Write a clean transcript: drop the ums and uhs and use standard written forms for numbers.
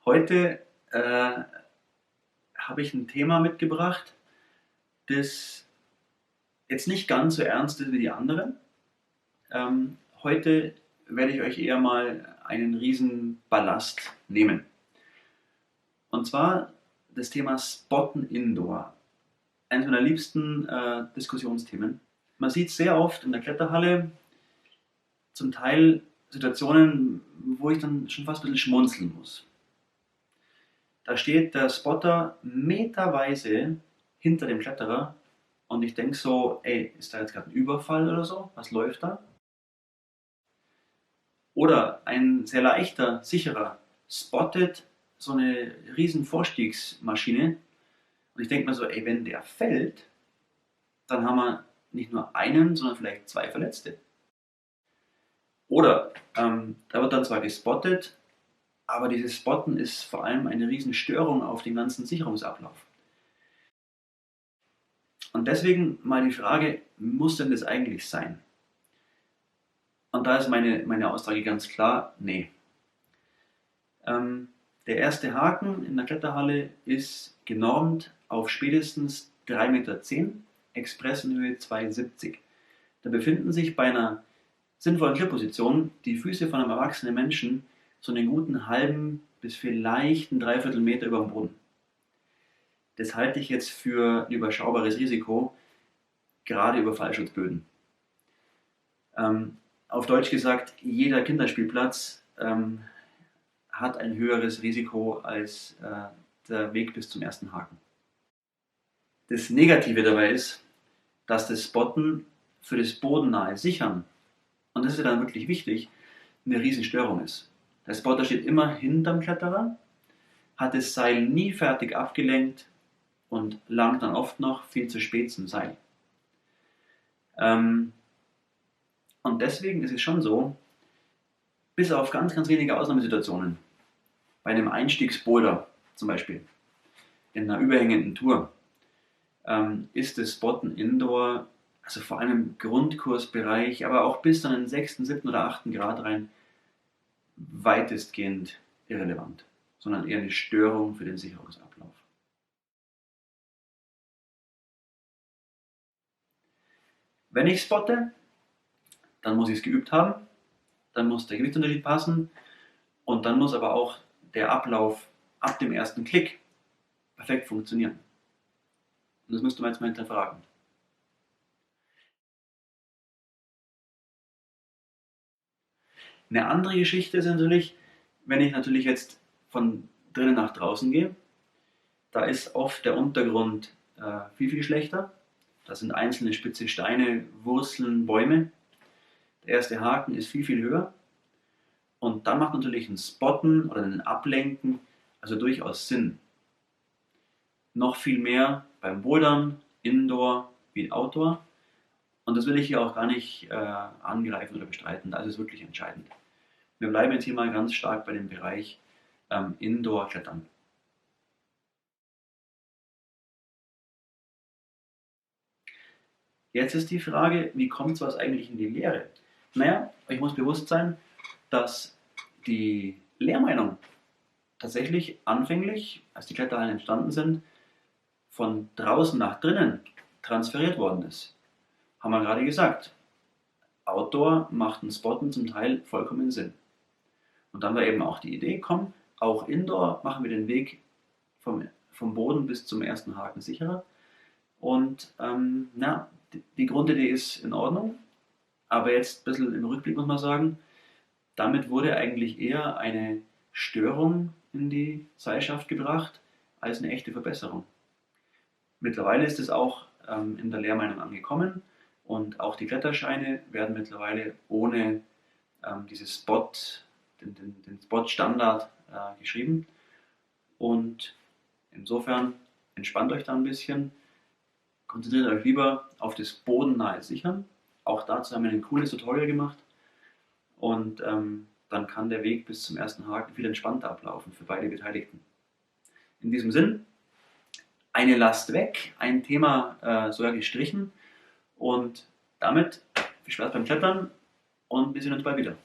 Heute habe ich ein Thema mitgebracht, das jetzt nicht ganz so ernst ist wie die anderen. Heute werde ich euch eher mal einen riesen Ballast nehmen. Und zwar das Thema Spotten Indoor. Eines meiner liebsten Diskussionsthemen. Man sieht sehr oft in der Kletterhalle zum Teil Situationen, wo ich dann schon fast ein bisschen schmunzeln muss. Da steht der Spotter meterweise hinter dem Kletterer und ich denke so, ey, ist da jetzt gerade ein Überfall oder so? Was läuft da? Oder ein sehr leichter, sicherer spottet so eine riesen Vorstiegsmaschine und ich denke mir so, ey, wenn der fällt, dann haben wir nicht nur einen, sondern vielleicht zwei Verletzte. Oder da wird dann zwar gespottet, aber dieses Spotten ist vor allem eine riesen Störung auf den ganzen Sicherungsablauf. Und deswegen mal die Frage, muss denn das eigentlich sein? Und da ist meine Aussage ganz klar, nee. Der erste Haken in der Kletterhalle ist genormt auf spätestens 3,10 Meter, Expressenhöhe 2,70. Da befinden sich bei einer sinnvollen Klippposition die Füße von einem erwachsenen Menschen so einen guten halben bis vielleicht einen Dreiviertel Meter über dem Boden. Das halte ich jetzt für ein überschaubares Risiko, gerade über Fallschutzböden. Auf Deutsch gesagt, jeder Kinderspielplatz hat ein höheres Risiko als der Weg bis zum ersten Haken. Das Negative dabei ist, dass das Spotten für das bodennahe Sichern, und das ist ja dann wirklich wichtig, eine Riesenstörung ist. Der Spotter steht immer hinterm Kletterer, hat das Seil nie fertig abgelenkt und langt dann oft noch viel zu spät zum Seil. Und deswegen ist es schon so, bis auf ganz, ganz wenige Ausnahmesituationen, bei einem Einstiegsboulder zum Beispiel, in einer überhängenden Tour, ist das Spotten Indoor, also vor allem im Grundkursbereich, aber auch bis dann in den 6., 7. oder 8. Grad rein, weitestgehend irrelevant, sondern eher eine Störung für den Sicherungsablauf. Wenn ich spotte, dann muss ich es geübt haben, dann muss der Gewichtsunterschied passen und dann muss aber auch der Ablauf ab dem ersten Klick perfekt funktionieren. Und das müsste man jetzt mal hinterfragen. Eine andere Geschichte ist natürlich, wenn ich natürlich jetzt von drinnen nach draußen gehe, da ist oft der Untergrund viel, viel schlechter. Da sind einzelne spitze Steine, Wurzeln, Bäume. Der erste Haken ist viel, viel höher. Und dann macht natürlich ein Spotten oder ein Ablenken also durchaus Sinn. Noch viel mehr beim Bouldern, Indoor wie Outdoor. Und das will ich hier auch gar nicht angreifen oder bestreiten. Da ist es wirklich entscheidend. Wir bleiben jetzt hier mal ganz stark bei dem Bereich Indoor-Klettern. Jetzt ist die Frage, wie kommt sowas eigentlich in die Lehre? Naja, euch muss bewusst sein, dass die Lehrmeinung tatsächlich anfänglich, als die Kletterhallen entstanden sind, von draußen nach drinnen transferiert worden ist. Haben wir gerade gesagt. Outdoor macht ein Spotten zum Teil vollkommen Sinn. Und dann war eben auch die Idee, komm, auch Indoor machen wir den Weg vom Boden bis zum ersten Haken sicherer. Und die Grundidee ist in Ordnung, aber jetzt ein bisschen im Rückblick muss man sagen, damit wurde eigentlich eher eine Störung in die Seilschaft gebracht, als eine echte Verbesserung. Mittlerweile ist es auch in der Lehrmeinung angekommen und auch die Kletterscheine werden mittlerweile ohne dieses den Spot-Standard geschrieben. Und insofern entspannt euch da ein bisschen, konzentriert euch lieber auf das bodennahe Sichern. Auch dazu haben wir ein cooles Tutorial gemacht. Und dann kann der Weg bis zum ersten Haken viel entspannter ablaufen für beide Beteiligten. In diesem Sinn, eine Last weg, ein Thema sogar gestrichen und damit viel Spaß beim Klettern und wir sehen uns bald wieder.